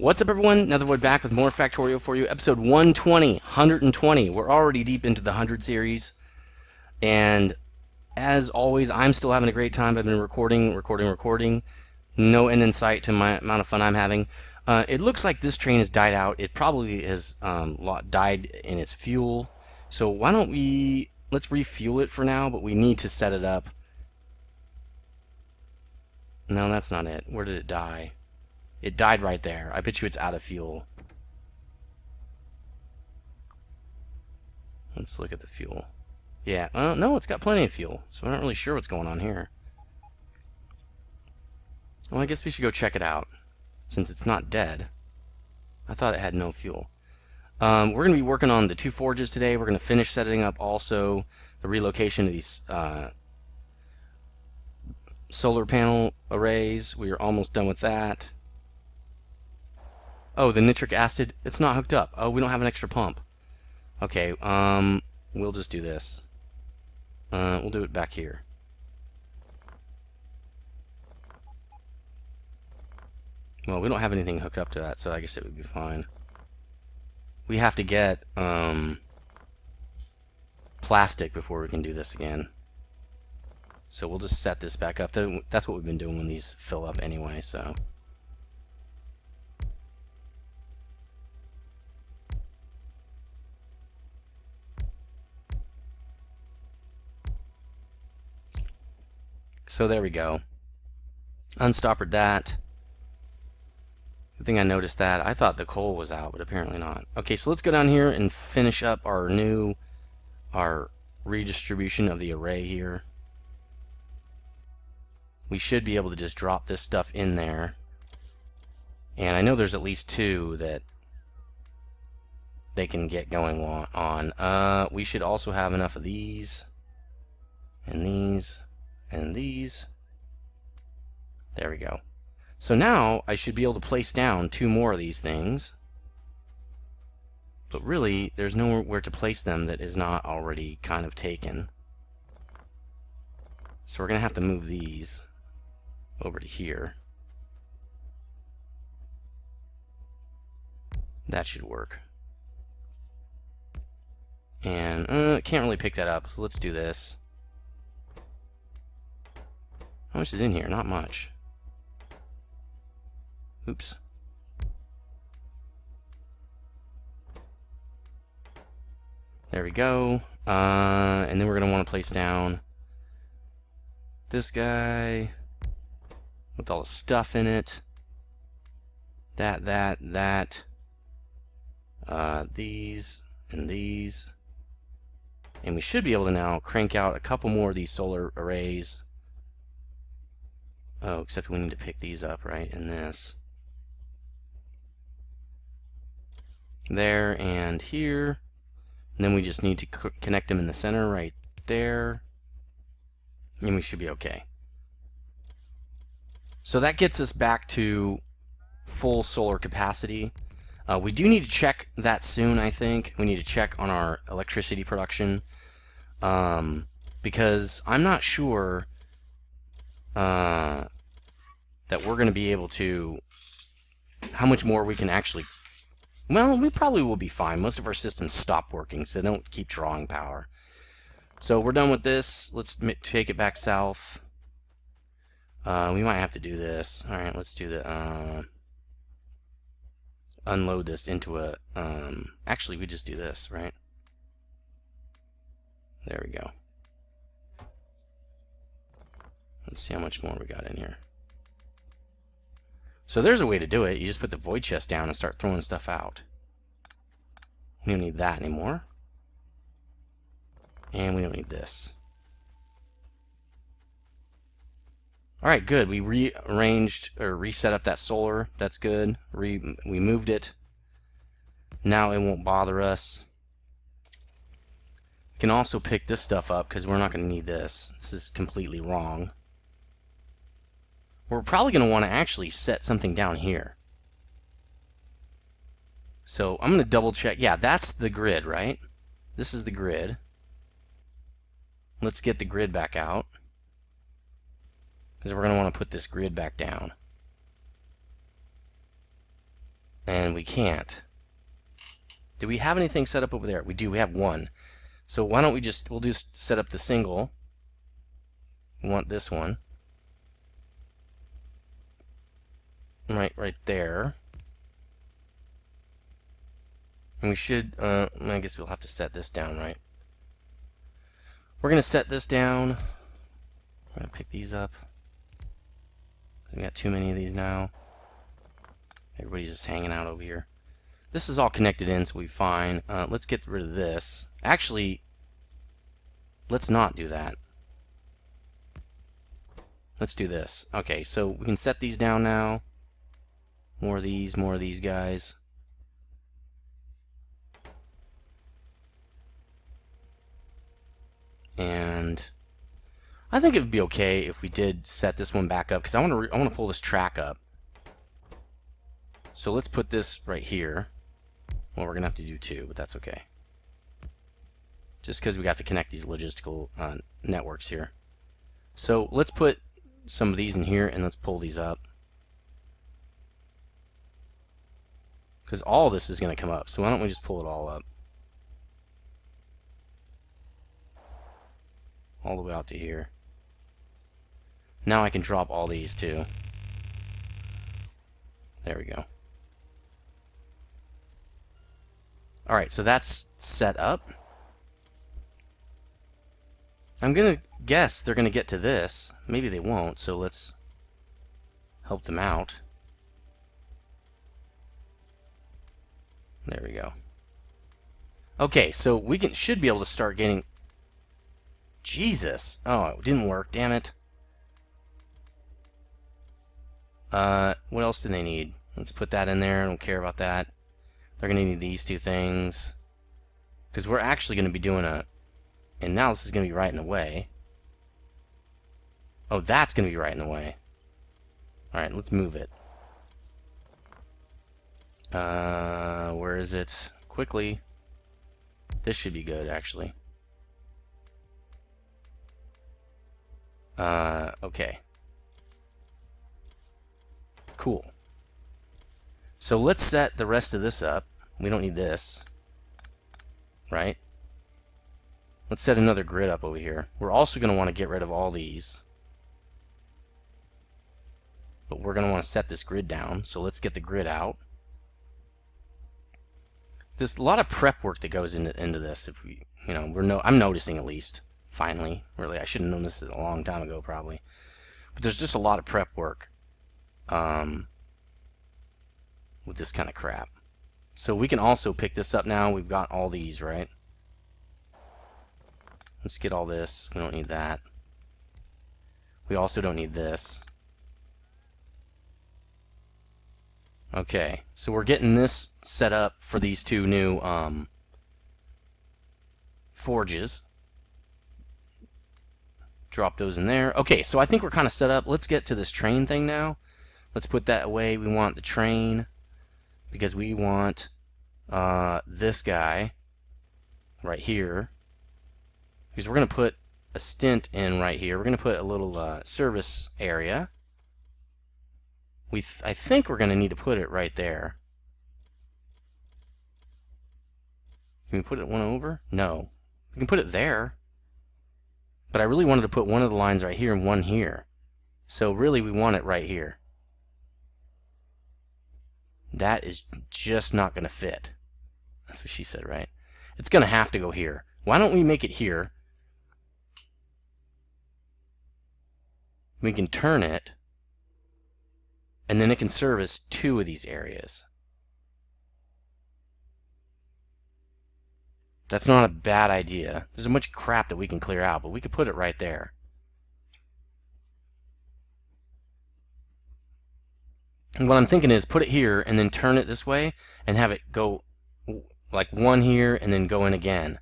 What's up, everyone? Nethervvoid back with more Factorio for you. Episode 120, 120. We're already deep into the 100 series. And as always, I'm still having a great time. I've been recording. No end in sight to my amount of fun I'm having. It looks like this train has died out. It probably has died in its fuel. So why don't let's refuel it for now, but we need to set it up. No, that's not it. Where did it die? It died right there. I bet you it's out of fuel. Let's look at the fuel. Yeah, no, it's got plenty of fuel, so I'm not really sure what's going on here. Well, I guess we should go check it out, since it's not dead. I thought it had no fuel. We're going to be working on the two forges today. We're going to finish setting up also the relocation of these solar panel arrays. We are almost done with that. Oh, the nitric acid, it's not hooked up. Oh, we don't have an extra pump. Okay, we'll just do this. We'll do it back here. Well, we don't have anything hooked up to that, so I guess it would be fine. We have to get plastic before we can do this again. So we'll just set this back up. That's what we've been doing when these fill up anyway, so... So there we go. Unstoppered that. Good thing I noticed that. I thought the coal was out, but apparently not. Okay, so let's go down here and finish up our redistribution of the array here. We should be able to just drop this stuff in there. And I know there's at least two that they can get going on. We should also have enough of these, and these, and these. There we go. So now I should be able to place down two more of these things. But really, there's nowhere to place them that is not already kind of taken. So we're going to have to move these over to here. That should work. And can't really pick that up, so let's do this. How much is in here? Not much. Oops. There we go. And then we're going to want to place down this guy with all the stuff in it. That. These and these. And we should be able to now crank out a couple more of these solar arrays. Oh, except we need to pick these up, right? And this. There and here. And then we just need to connect them in the center right there. And we should be okay. So that gets us back to full solar capacity. We do need to check that soon, I think. We need to check on our electricity production. Because I'm not sure that we're going to be able to, how much more we can actually, well, we probably will be fine. Most of our systems stop working, so they don't keep drawing power. So we're done with this. Let's take it back south. We might have to do this. Alright, let's do the, unload this into a, actually we just do this, right? There we go. Let's see how much more we got in here. So there's a way to do it. You just put the void chest down and start throwing stuff out. We don't need that anymore. And we don't need this. Alright, good. We rearranged or reset up that solar. That's good. We moved it. Now it won't bother us. We can also pick this stuff up because we're not going to need this. This is completely wrong. We're probably going to want to actually set something down here. So I'm going to double check. Yeah, that's the grid, right? This is the grid. Let's get the grid back out, because we're going to want to put this grid back down. And we can't. Do we have anything set up over there? We do. We have one. So why don't we'll just set up the single. We want this one. Right there. And we should, I guess we'll have to set this down, right? We're going to set this down. I'm going to pick these up. We got too many of these now. Everybody's just hanging out over here. This is all connected in, so we'll be fine. Let's get rid of this. Actually, let's not do that. Let's do this. Okay, so we can set these down now. More of these guys. And I think it would be okay if we did set this one back up, because I want to pull this track up. So let's put this right here. Well, we're gonna have to do two, but that's okay. Just because we got to connect these logistical networks here. So let's put some of these in here and let's pull these up. Because all this is going to come up. So why don't we just pull it all up? All the way out to here. Now I can drop all these too. There we go. Alright, so that's set up. I'm going to guess they're going to get to this. Maybe they won't, so let's help them out. There we go. Okay, so we should be able to start getting... Jesus! Oh, it didn't work, damn it. What else do they need? Let's put that in there, I don't care about that. They're going to need these two things. Because we're actually going to be doing a... And now this is going to be right in the way. Oh, that's going to be right in the way. Alright, let's move it. Where is it? Quickly. This should be good, actually. Okay. Cool. So let's set the rest of this up. We don't need this. Right? Let's set another grid up over here. We're also going to want to get rid of all these. But we're going to want to set this grid down. So let's get the grid out. There's a lot of prep work that goes into this. If we, I'm noticing at least. Finally, really, I should have known this a long time ago, probably. But there's just a lot of prep work with this kind of crap. So we can also pick this up now. We've got all these, right? Let's get all this. We don't need that. We also don't need this. Okay, so we're getting this set up for these two new forges. Drop those in there. Okay, so I think we're kind of set up. Let's get to this train thing now. Let's put that away. We want the train because we want this guy right here. Because we're going to put a stint in right here. We're going to put a little service area. I think we're going to need to put it right there. Can we put it one over? No. We can put it there. But I really wanted to put one of the lines right here and one here. So really we want it right here. That is just not going to fit. That's what she said, right? It's going to have to go here. Why don't we make it here? We can turn it. And then it can service two of these areas. That's not a bad idea. There's a bunch of crap that we can clear out, but we could put it right there. And what I'm thinking is put it here and then turn it this way and have it go like one here and then go in again.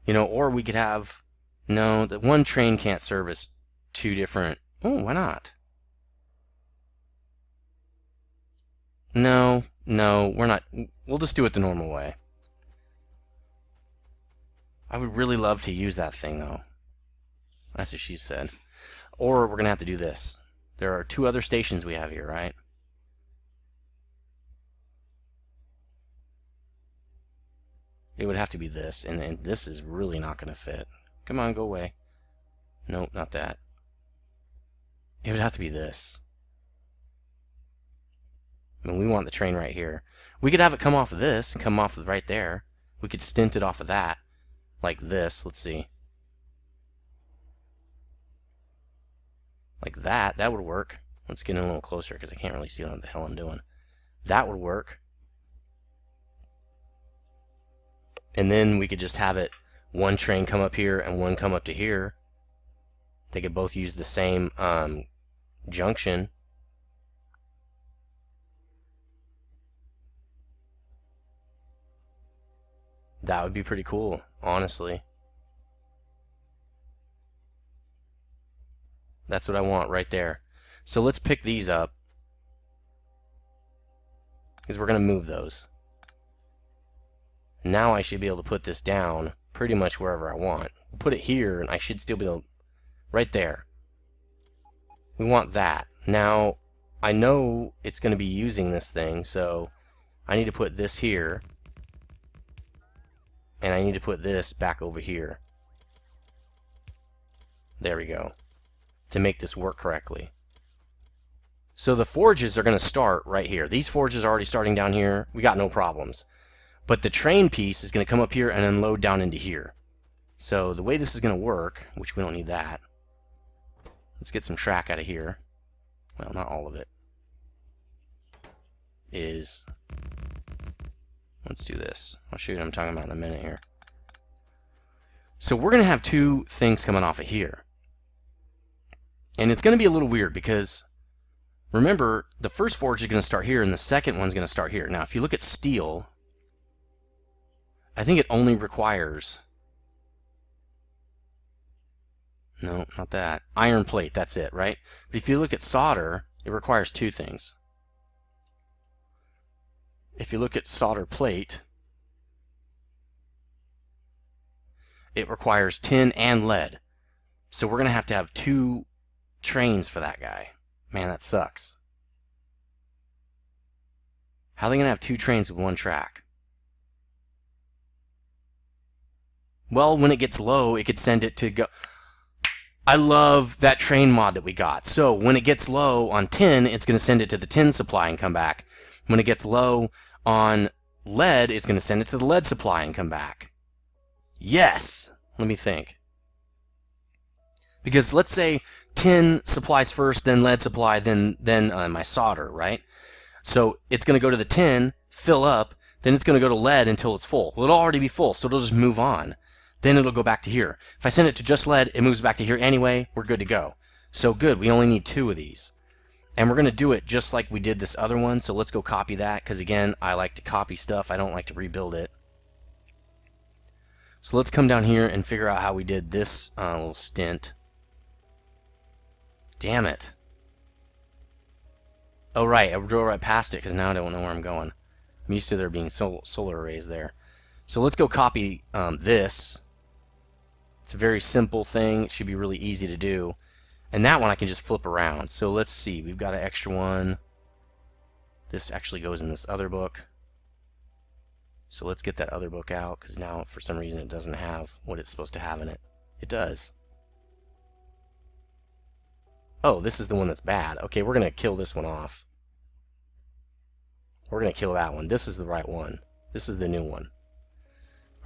Or we could have... No, the one train can't service two different... Oh, why not? No, we're not. We'll just do it the normal way. I would really love to use that thing, though. That's what she said. Or we're going to have to do this. There are two other stations we have here, right? It would have to be this, and this is really not going to fit. Come on, go away. Nope, not that. It would have to be this. I mean, we want the train right here. We could have it come off of this and come off of right there. We could stint it off of that. Like this. Let's see. Like that. That would work. Let's get in a little closer because I can't really see what the hell I'm doing. That would work. And then we could just have it one train come up here and one come up to here. They could both use the same junction. That would be pretty cool, honestly. That's what I want right there. So let's pick these up, because we're going to move those. Now I should be able to put this down pretty much wherever I want. Put it here, and I should still be able to, right there. We want that. Now, I know it's going to be using this thing, so I need to put this here, and I need to put this back over here. There we go. To make this work correctly. So the forges are going to start right here. These forges are already starting down here. We got no problems. But the train piece is going to come up here and unload down into here. So the way this is going to work, which we don't need that. Let's get some track out of here. Well, not all of it. Is, let's do this. I'll show you what I'm talking about in a minute here. So we're going to have two things coming off of here. And it's going to be a little weird because, remember, the first forge is going to start here and the second one's going to start here. Now, if you look at steel, I think it only requires, no, not that, iron plate, that's it, right? But if you look at solder, it requires two things. If you look at solder plate, it requires tin and lead. So we're going to have two trains for that guy. Man, that sucks. How are they going to have two trains with one track? Well, when it gets low, it could send it to go. I love that train mod that we got. So when it gets low on tin, it's going to send it to the tin supply and come back. When it gets low on lead, it's going to send it to the lead supply and come back. Yes! Let me think. Because let's say tin supplies first, then lead supply, then my solder, right? So it's going to go to the tin, fill up, then it's going to go to lead until it's full. Well, it'll already be full, so it'll just move on. Then it'll go back to here. If I send it to just lead, it moves back to here anyway. We're good to go. So good, we only need two of these. And we're going to do it just like we did this other one, so let's go copy that, because again, I like to copy stuff. I don't like to rebuild it. So let's come down here and figure out how we did this little stint. Damn it. Oh, right, I drove right past it, because now I don't know where I'm going. I'm used to there being solar arrays there. So let's go copy this. It's a very simple thing. It should be really easy to do. And that one I can just flip around. So let's see. We've got an extra one. This actually goes in this other book. So let's get that other book out, because now for some reason it doesn't have what it's supposed to have in it. It does. Oh, this is the one that's bad. Okay, we're going to kill this one off. We're going to kill that one. This is the right one. This is the new one.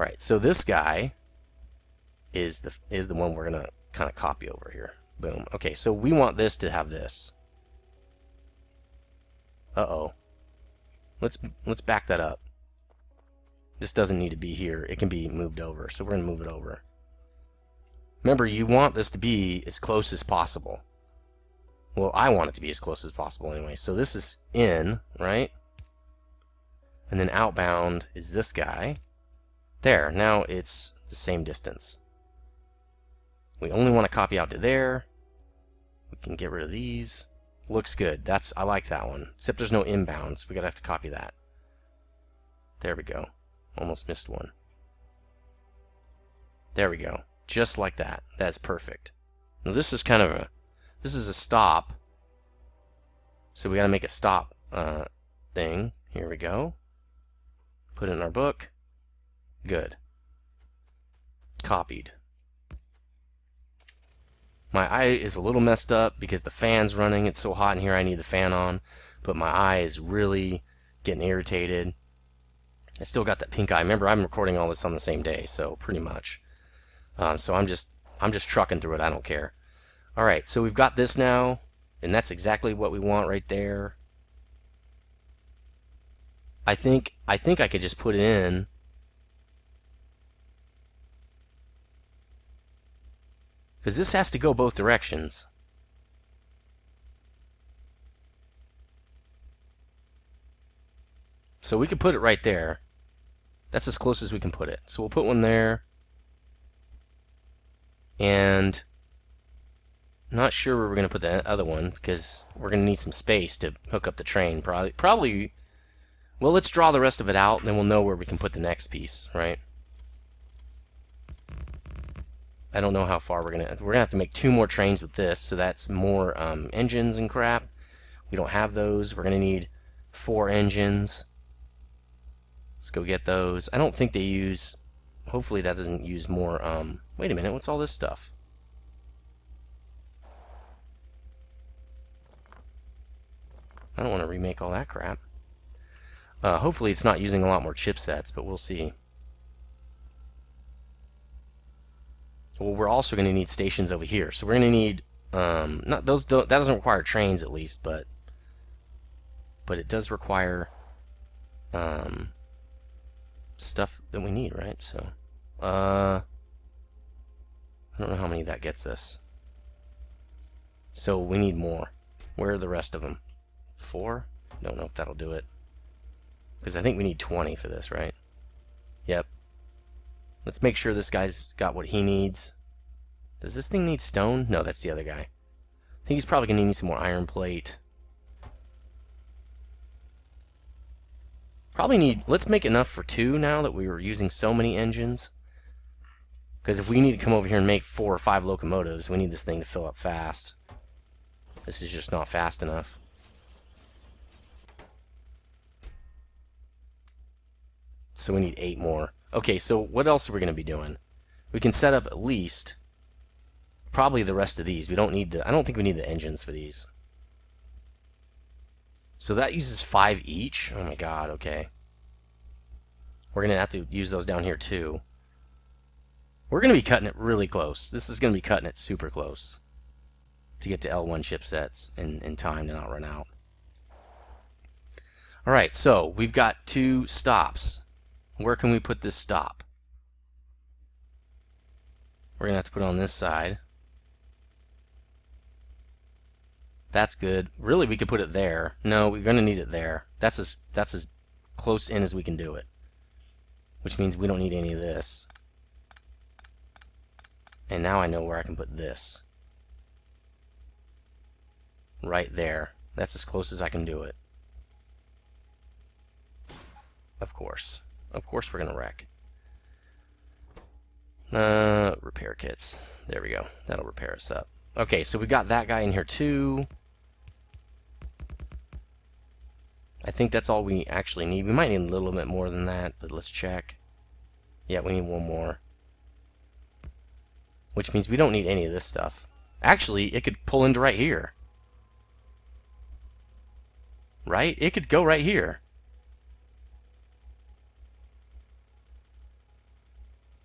Alright, so this guy is the one we're going to kind of copy over here. Boom. Okay, so we want this to have this. Uh-oh. Let's back that up. This doesn't need to be here. It can be moved over, so we're going to move it over. Remember, you want this to be as close as possible. Well, I want it to be as close as possible anyway. So this is in, right? And then outbound is this guy. There, now it's the same distance. We only want to copy out to there. We can get rid of these. Looks good. I like that one. Except there's no inbounds. We're going to have to copy that. There we go. Almost missed one. There we go. Just like that. That's perfect. Now this is kind of a... This is a stop. So we got to make a stop thing. Here we go. Put it in our book. Good. Copied. My eye is a little messed up because the fan's running. It's so hot in here I need the fan on. But my eye is really getting irritated. I still got that pink eye. Remember, I'm recording all this on the same day, so pretty much. So I'm just trucking through it. I don't care. All right, so we've got this now, and that's exactly what we want right there. I think I could just put it in. Because this has to go both directions. So we could put it right there. That's as close as we can put it. So we'll put one there. And I'm not sure where we're going to put the other one because we're going to need some space to hook up the train. Probably. Well, let's draw the rest of it out, and then we'll know where we can put the next piece, right? I don't know how far we're gonna have to make 2 more trains with this, so that's more engines and crap. We don't have those. We're gonna need 4 engines. Let's go get those. I don't think they use. Hopefully that doesn't use more. Wait a minute. What's all this stuff? I don't want to remake all that crap. Hopefully it's not using a lot more chipsets, but we'll see. Well, we're also going to need stations over here, so we're going to need not those. That doesn't require trains at least, but it does require stuff that we need, right? So I don't know how many that gets us. So we need more. Where are the rest of them? 4? Don't know if that'll do it. Because I think we need 20 for this, right? Yep. Let's make sure this guy's got what he needs. Does this thing need stone? No, that's the other guy. I think he's probably going to need some more iron plate. Probably need... Let's make enough for 2 now that we were using so many engines. Because if we need to come over here and make 4 or 5 locomotives, we need this thing to fill up fast. This is just not fast enough. So we need 8 more. Okay, so what else are we going to be doing? We can set up at least probably the rest of these. We don't need the. I don't think we need the engines for these. So that uses 5 each. Oh my god, okay. We're going to have to use those down here too. We're going to be cutting it really close. This is going to be cutting it super close to get to L1 chipsets in time to not run out. Alright, so we've got 2 stops. Where can we put this stop? We're going to have to put it on this side. That's good. Really, we could put it there. No, we're going to need it there. That's as close in as we can do it. Which means we don't need any of this. And now I know where I can put this. Right there. That's as close as I can do it. Of course. Of course we're going to wreck. Repair kits. There we go. That'll repair us up. Okay, so we got that guy in here too. I think that's all we actually need. We might need a little bit more than that, but let's check. Yeah, we need 1 more. Which means we don't need any of this stuff. Actually, it could pull into right here. Right? It could go right here.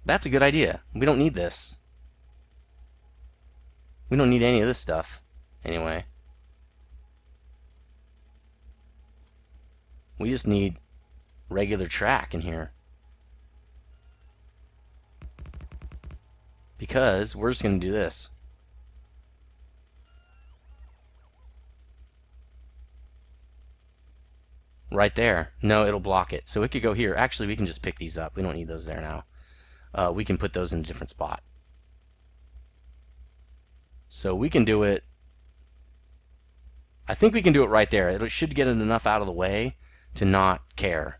That's a good idea. We don't need this. We don't need any of this stuff. Anyway. We just need regular track in here. Because we're just going to do this. Right there. No, it'll block it. So it could go here. Actually, we can just pick these up. We don't need those there now. We can put those in a different spot. So we can do it. I think we can do it right there. It should get it enough out of the way to not care.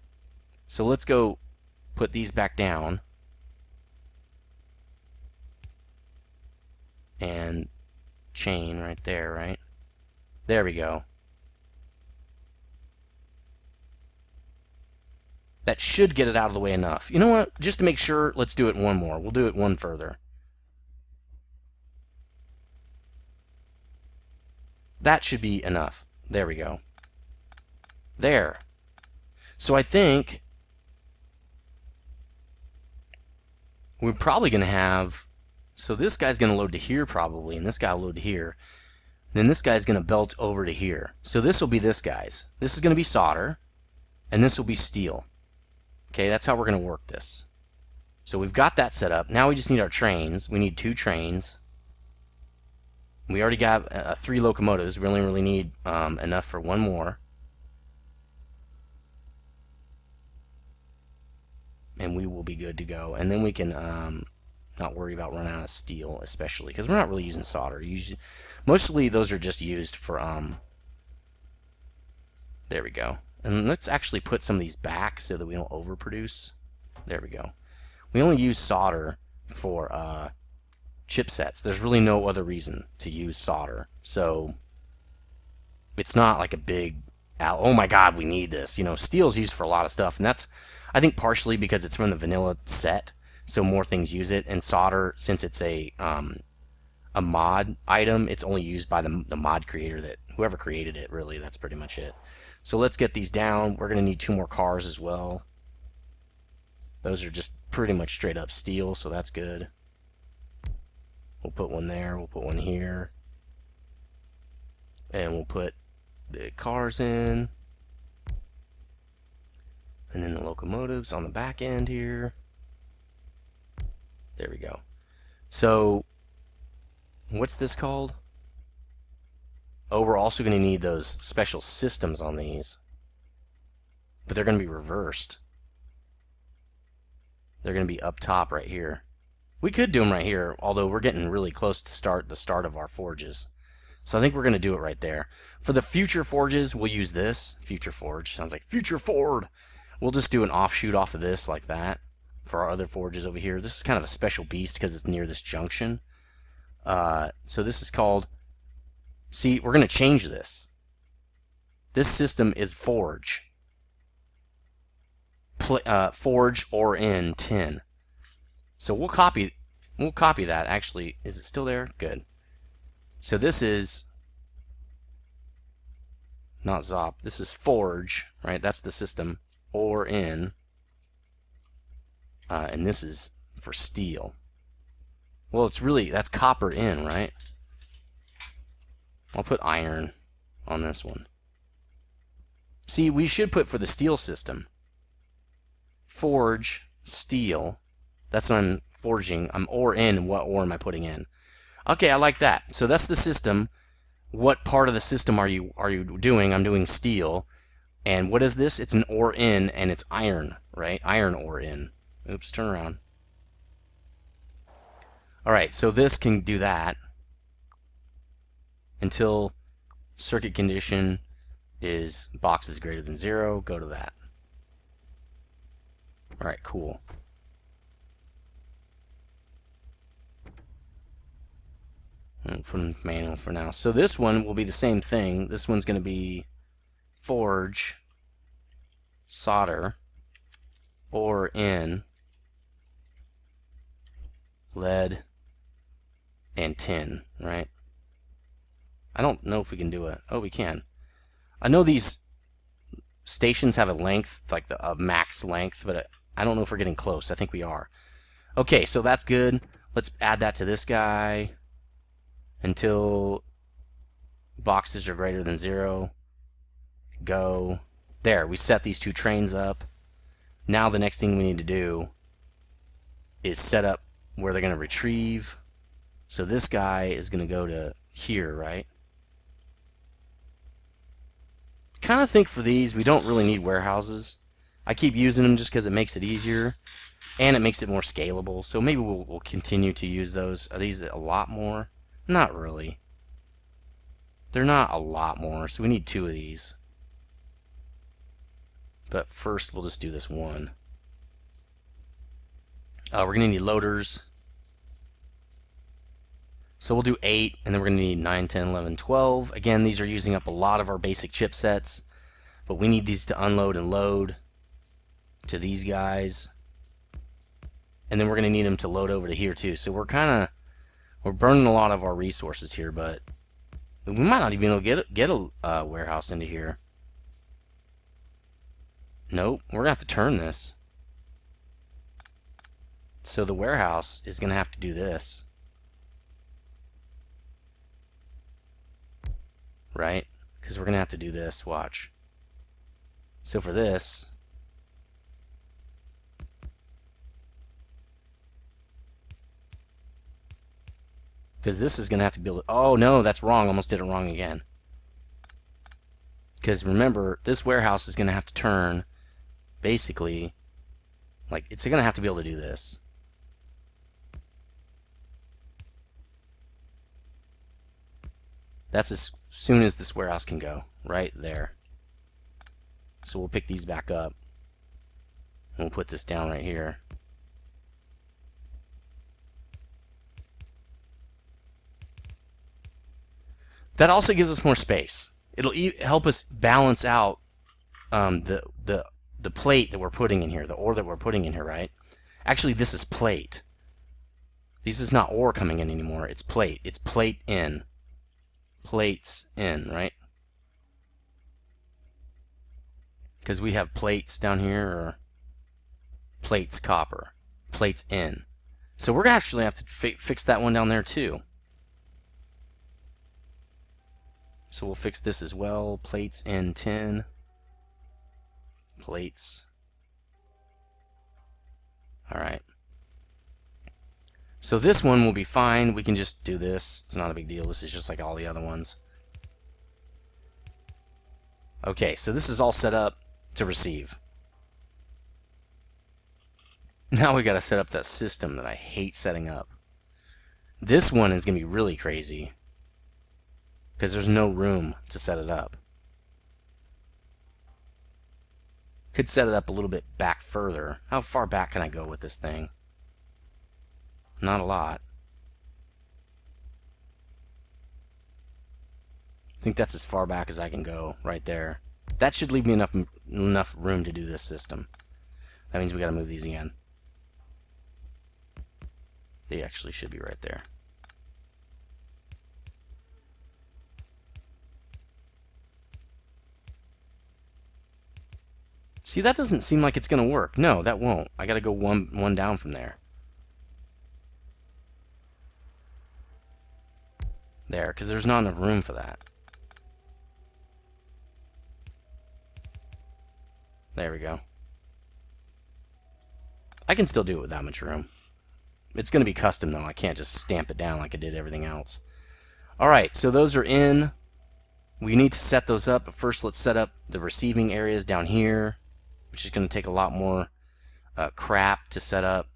So let's go put these back down. And chain right there, right? There we go. That should get it out of the way enough. You know what? Just to make sure, let's do it one more. We'll do it one further. That should be enough. There we go. There. So I think we're probably going to have, so this guy's going to load to here probably, and this guy will load to here. Then this guy's going to belt over to here. So this will be this guy's. This is going to be solder, and this will be steel. Okay, that's how we're going to work this. So we've got that set up. Now we just need our trains. We need 2 trains. We already got 3 locomotives. We only really need enough for 1 more. And we will be good to go. And then we can not worry about running out of steel, especially because we're not really using solder. Mostly those are just used for there we go. And let's actually put some of these back so that we don't overproduce. There we go. We only use solder for chipsets. There's really no other reason to use solder. So it's not like a big, oh my god, we need this. You know, steel's used for a lot of stuff, and that's, I think, partially because it's from the vanilla set, so more things use it. And solder, since it's a mod item, it's only used by the mod creator, that whoever created it, really. That's pretty much it. So let's get these down. We're going to need 2 more cars as well. Those are just pretty much straight up steel, so that's good. We'll put one there. We'll put one here. And we'll put the cars in. And then the locomotives on the back end here. There we go. So, what's this called? Oh, we're also going to need those special systems on these. But they're going to be reversed. They're going to be up top right here. We could do them right here, although we're getting really close to the start of our forges. So I think we're going to do it right there. For the future forges, we'll use this. Future forge. Sounds like future Ford. We'll just do an offshoot off of this like that for our other forges over here. This is kind of a special beast because it's near this junction. So this is called, see, we're going to change this. This system is forge. Forge or in tin. So we'll copy that. Actually, is it still there? Good. So this is not Zop. This is forge, right? That's the system. Or in. And this is for steel. Well, it's really, that's copper in, right? I'll put iron on this one. See, we should put for the steel system. Forge, steel. That's what I'm forging. I'm ore in. What ore am I putting in? Okay, I like that. So that's the system. What part of the system are you doing? I'm doing steel. And what is this? It's an ore in, and it's iron, right? Iron ore in. Oops, turn around. Alright, so this can do that until circuit condition is box is greater than 0. Go to that. Alright, cool. I'll put in manual for now. So this one will be the same thing. This one's going to be forge, solder, ore in, lead, and tin, right? I don't know if we can do it. Oh, we can. I know these stations have a length, like a max length, but I don't know if we're getting close. I think we are. Okay, so that's good. Let's add that to this guy until boxes are greater than 0. Go. There, we set these 2 trains up. Now the next thing we need to do is set up where they're going to retrieve. So this guy is going to go to here, right? Kind of think for these, we don't really need warehouses. I keep using them just because it makes it easier, and it makes it more scalable. So maybe we'll continue to use those. Are these a lot more? Not really. They're not a lot more, so we need 2 of these. But first, we'll just do this one. We're going to need loaders. So we'll do 8, and then we're going to need 9, 10, 11, 12. Again, these are using up a lot of our basic chipsets, but we need these to unload and load. to these guys. And then we're going to need them to load over to here too. So we're burning a lot of our resources here, but we might not even be able to get a warehouse into here. Nope, we're going to have to turn this. So the warehouse is going to have to do this. Right? Because we're going to have to do this, watch. So for this, because this is going to have to build it. Oh no, that's wrong. Almost did it wrong again. Because remember, this warehouse is going to have to turn, basically, like, it's going to have to be able to do this. That's as soon as this warehouse can go, right there. So we'll pick these back up. And we'll put this down right here. That also gives us more space. It'll help us balance out the plate that we're putting in here, the ore that we're putting in here, right? Actually, this is plate. This is not ore coming in anymore. It's plate. It's plate in. Plates in, right? Because we have plates down here, or plates copper. Plates in. So we're going to actually have to fix that one down there too. So we'll fix this as well. Plates in tin. Plates. Alright. So this one will be fine. We can just do this. It's not a big deal. This is just like all the other ones. Okay, so this is all set up to receive. Now we got to set up that system that I hate setting up. This one is going to be really crazy because there's no room to set it up. Could set it up a little bit back further. How far back can I go with this thing? Not a lot. I think that's as far back as I can go right there. That should leave me enough room to do this system. That means we got to move these again. They actually should be right there. See, that doesn't seem like it's going to work. No, that won't. I got to go one down from there. There, because there's not enough room for that. There we go. I can still do it with that much room. It's going to be custom, though. I can't just stamp it down like I did everything else. Alright, so those are in. We need to set those up, but first let's set up the receiving areas down here, which is going to take a lot more crap to set up.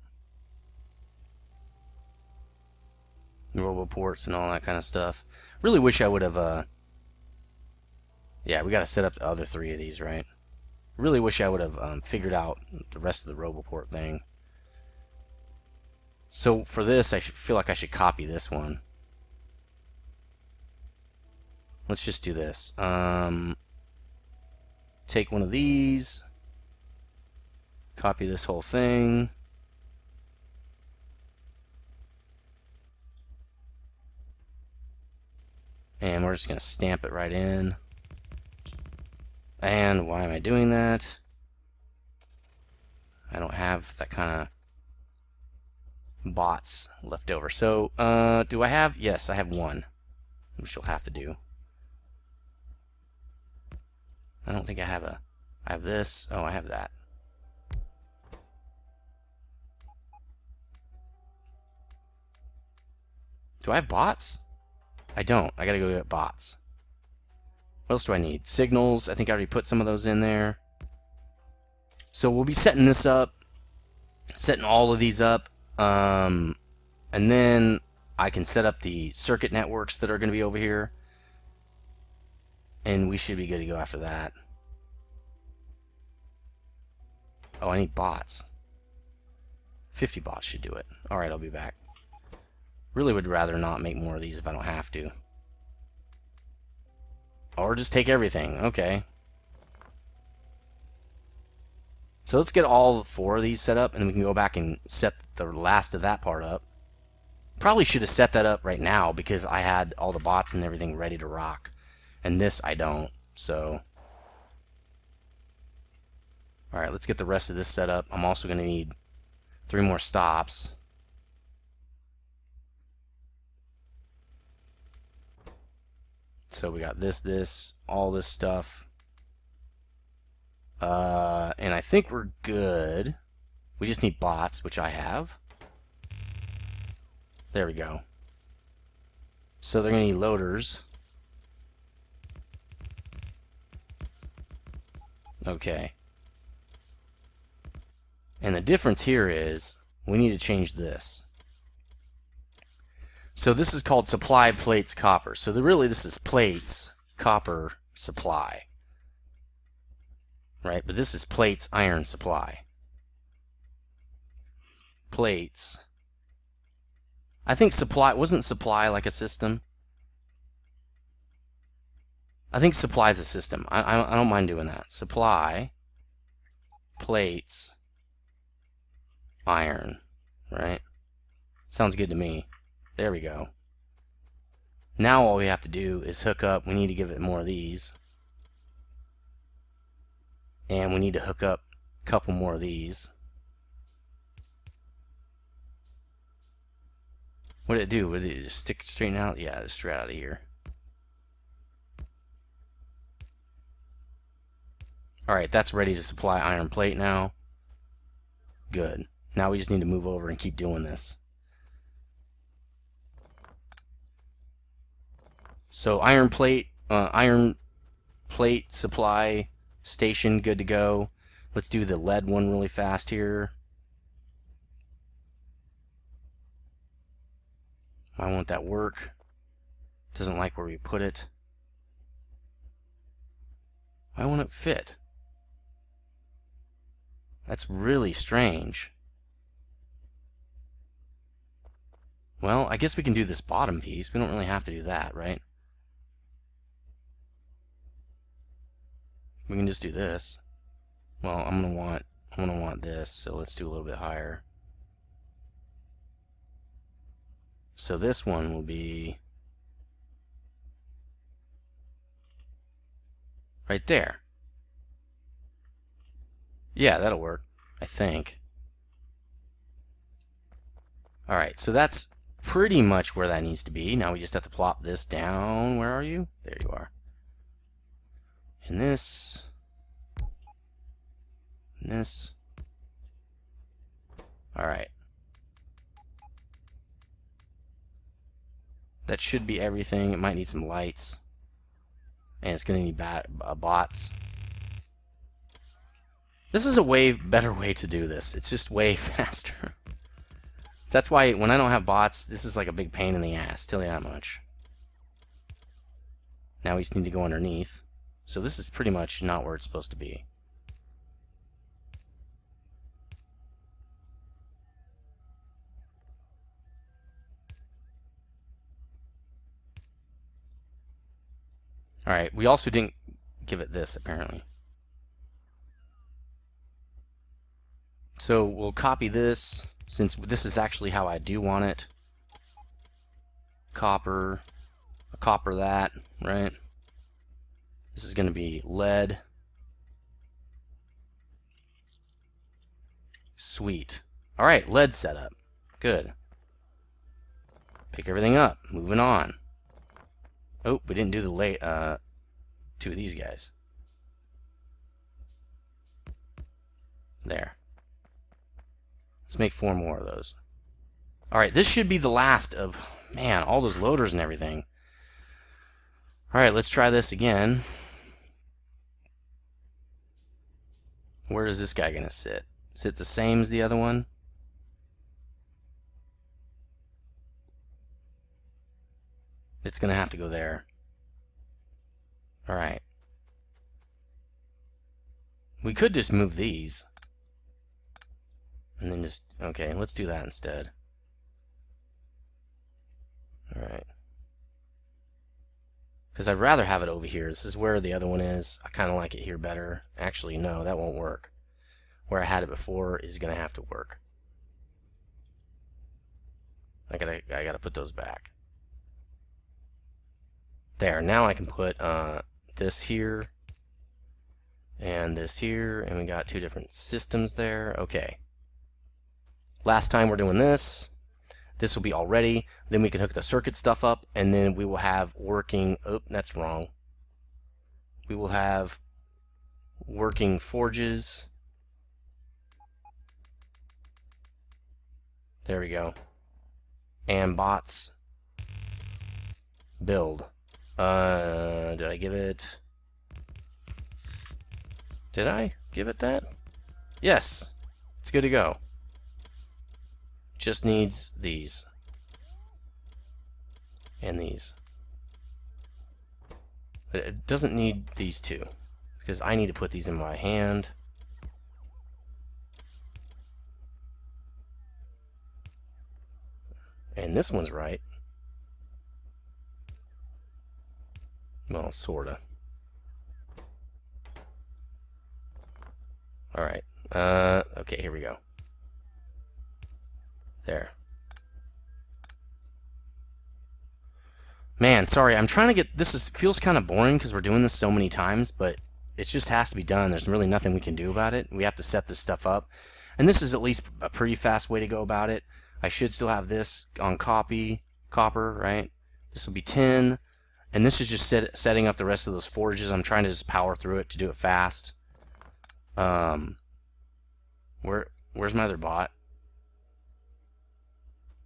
Roboports and all that kind of stuff. Really wish I would have, yeah, we got to set up the other 3 of these, right? Really wish I would have figured out the rest of the Roboport thing. So for this, I feel like I should copy this one. Let's just do this. Take one of these. Copy this whole thing. And we're just going to stamp it right in. And why am I doing that? I don't have that kind of bots left over. So, do I have? Yes, I have one, which you'll have to do. I don't think I have a... I have this. Oh, I have that. Do I have bots? I don't. I gotta go get bots. What else do I need? Signals. I think I already put some of those in there. So we'll be setting this up. Setting all of these up. And then I can set up the circuit networks that are going to be over here. And we should be good to go after that. Oh, I need bots. 50 bots should do it. Alright, I'll be back. Really would rather not make more of these if I don't have to. Or just take everything. Okay. So let's get all 4 of these set up, and then we can go back and set the last of that part up. Probably should have set that up right now because I had all the bots and everything ready to rock. And this I don't, so... Alright, let's get the rest of this set up. I'm also going to need 3 more stops. So we got this, all this stuff. And I think we're good. We just need bots, which I have. There we go. So they're going to need loaders. Okay. And the difference here is we need to change this. So this is called supply plates copper. So really this is plates copper supply. Right? But this is plates iron supply. Plates. I think supply, wasn't supply like a system? I think supply is a system. I don't mind doing that. Supply, plates, iron, right? Sounds good to me. There we go. Now all we have to do is hook up. We need to give it more of these. And we need to hook up a couple more of these. What did it do? Would it just stick straight out? Yeah, it's straight out of here. Alright, that's ready to supply iron plate now. Good. Now we just need to move over and keep doing this. So iron plate supply station, good to go. Let's do the lead one really fast here. Why won't that work? Doesn't like where we put it. Why won't it fit? That's really strange. Well, I guess we can do this bottom piece. We don't really have to do that, right? We can just do this. Well, I'm gonna want this, so let's do a little bit higher. So this one will be right there. Yeah, that'll work, I think. Alright, so that's pretty much where that needs to be. Now we just have to plop this down. Where are you? There you are. And this. And this. Alright. That should be everything. It might need some lights. And it's going to need bots. This is a way better way to do this. It's just way faster. That's why when I don't have bots, this is like a big pain in the ass. Tell you that much. Now we just need to go underneath. So this is pretty much not where it's supposed to be. Alright, we also didn't give it this, apparently. So we'll copy this, since this is actually how I do want it. Copper that, right? This is going to be lead. Sweet. Alright, lead setup. Good. Pick everything up. Moving on. Oh, we didn't do the 2 of these guys. There. Let's make 4 more of those. Alright, this should be the last of, man, all those loaders and everything. Alright, let's try this again. Where is this guy going to sit? Sit the same as the other one? It's going to have to go there. Alright. We could just move these. And then just, okay, let's do that instead. Alright. Because I'd rather have it over here. This is where the other one is. I kind of like it here better. Actually, no, that won't work. where I had it before is going to have to work. I gotta put those back. There, now I can put this here and this here, and we got two different systems there. Okay. Last time we're doing this. This will be all ready. Then we can hook the circuit stuff up, and then we will have working, oh, that's wrong. We will have working forges. There we go. And bots build. Did I give it that? Yes. It's good to go. Just needs these. And these. But it doesn't need these two, because I need to put these in my hand. And this one's right. Well, sorta. Alright. Okay, here we go. There. Man, sorry, I'm trying to get... This feels kind of boring because we're doing this so many times, but it just has to be done. There's really nothing we can do about it. We have to set this stuff up. And this is at least a pretty fast way to go about it. I should still have this on copper, right? This will be tin. And this is just setting up the rest of those forges. I'm trying to just power through it to do it fast. Where's my other bot?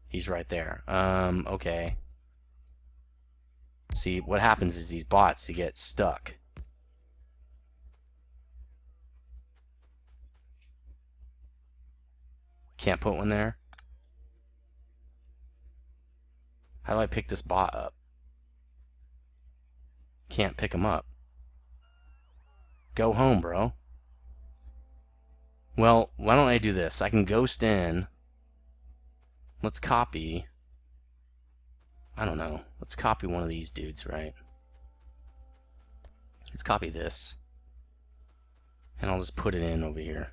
He's right there. Okay. See, what happens is these bots, you get stuck. Can't put one there. How do I pick this bot up? Can't pick him up. Go home, bro. Well, why don't I do this? I can ghost in. Let's copy. I don't know. Let's copy one of these dudes, right? Let's copy this. And I'll just put it in over here.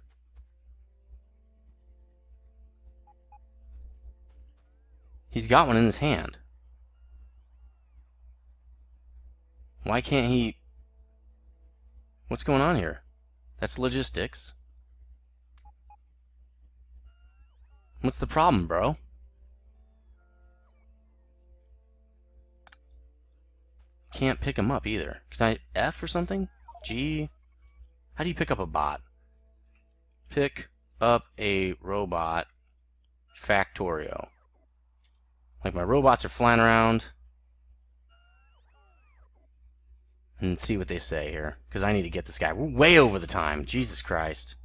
He's got one in his hand. Why can't he... What's going on here? That's logistics. What's the problem, bro? Can't pick him up either. Can I F or something? G? How do you pick up a bot? Pick up a robot. Factorio. Like, my robots are flying around. And see what they say here. Because I need to get this guy. We're way over the time. Jesus Christ.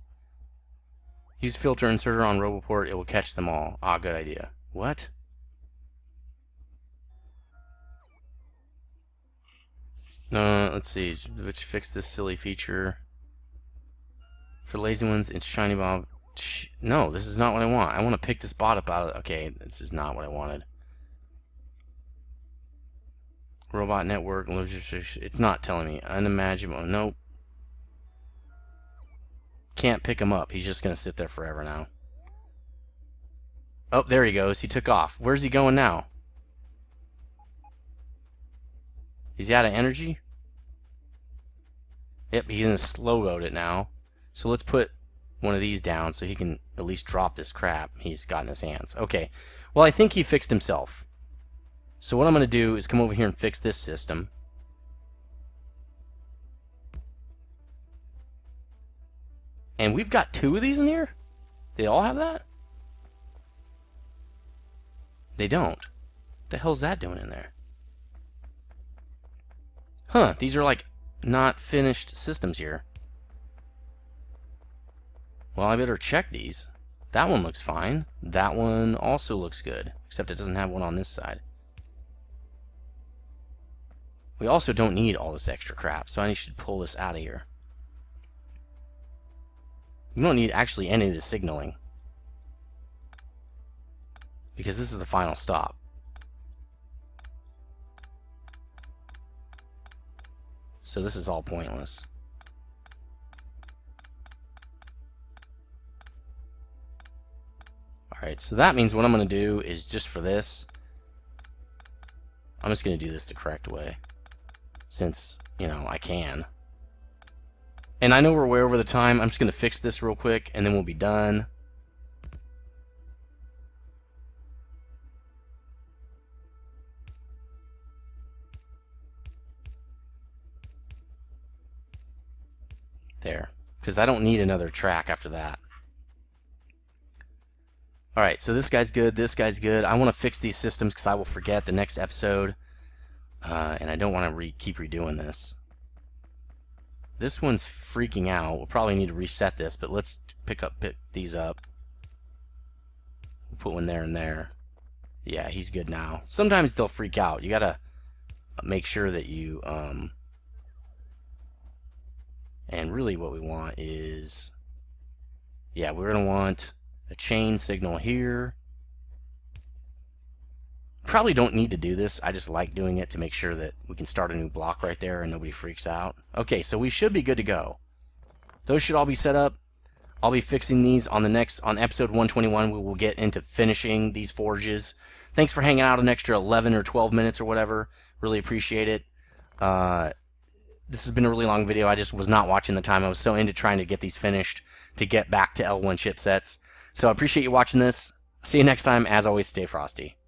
Use filter inserter on Roboport. It will catch them all. Ah, good idea. What? Let's see. Let's fix this silly feature. For lazy ones, it's shiny bob. No, this is not what I want. I want to pick this bot up out of... Okay, this is not what I wanted. Robot network. It's not telling me. Unimaginable. Nope. Can't pick him up. He's just going to sit there forever now. Oh, there he goes. He took off. Where's he going now? Is he out of energy? Yep, he's going to slow load it now. So let's put one of these down so he can at least drop this crap he's got in his hands. Okay. Well, I think he fixed himself. So what I'm going to do is come over here and fix this system. And we've got two of these in here? They all have that? They don't. What the hell's that doing in there? Huh, these are like not finished systems here. Well, I better check these. That one looks fine. That one also looks good, except it doesn't have one on this side. We also don't need all this extra crap, so I should pull this out of here. We don't need actually any of the signaling, because this is the final stop. So this is all pointless. Alright, so that means what I'm going to do is just for this, I'm just going to do this the correct way. Since, you know, I can. And I know we're way over the time. I'm just going to fix this real quick, and then we'll be done. There. Because I don't need another track after that. Alright, so this guy's good, this guy's good. I want to fix these systems because I will forget the next episode. And I don't want to keep redoing this. This one's freaking out. We'll probably need to reset this, but let's pick these up. We'll put one there and there. Yeah, he's good now. Sometimes they'll freak out. You gotta make sure that you, and really what we want is, yeah, we're gonna want a chain signal here. Probably don't need to do this. I just like doing it to make sure that we can start a new block right there and nobody freaks out. Okay, so we should be good to go. Those should all be set up. I'll be fixing these on episode 121. We will get into finishing these forges. Thanks for hanging out an extra 11 or 12 minutes or whatever. Really appreciate it. This has been a really long video. I just was not watching the time. I was so into trying to get these finished to get back to L1 chipsets. So I appreciate you watching this. See you next time. As always, stay frosty.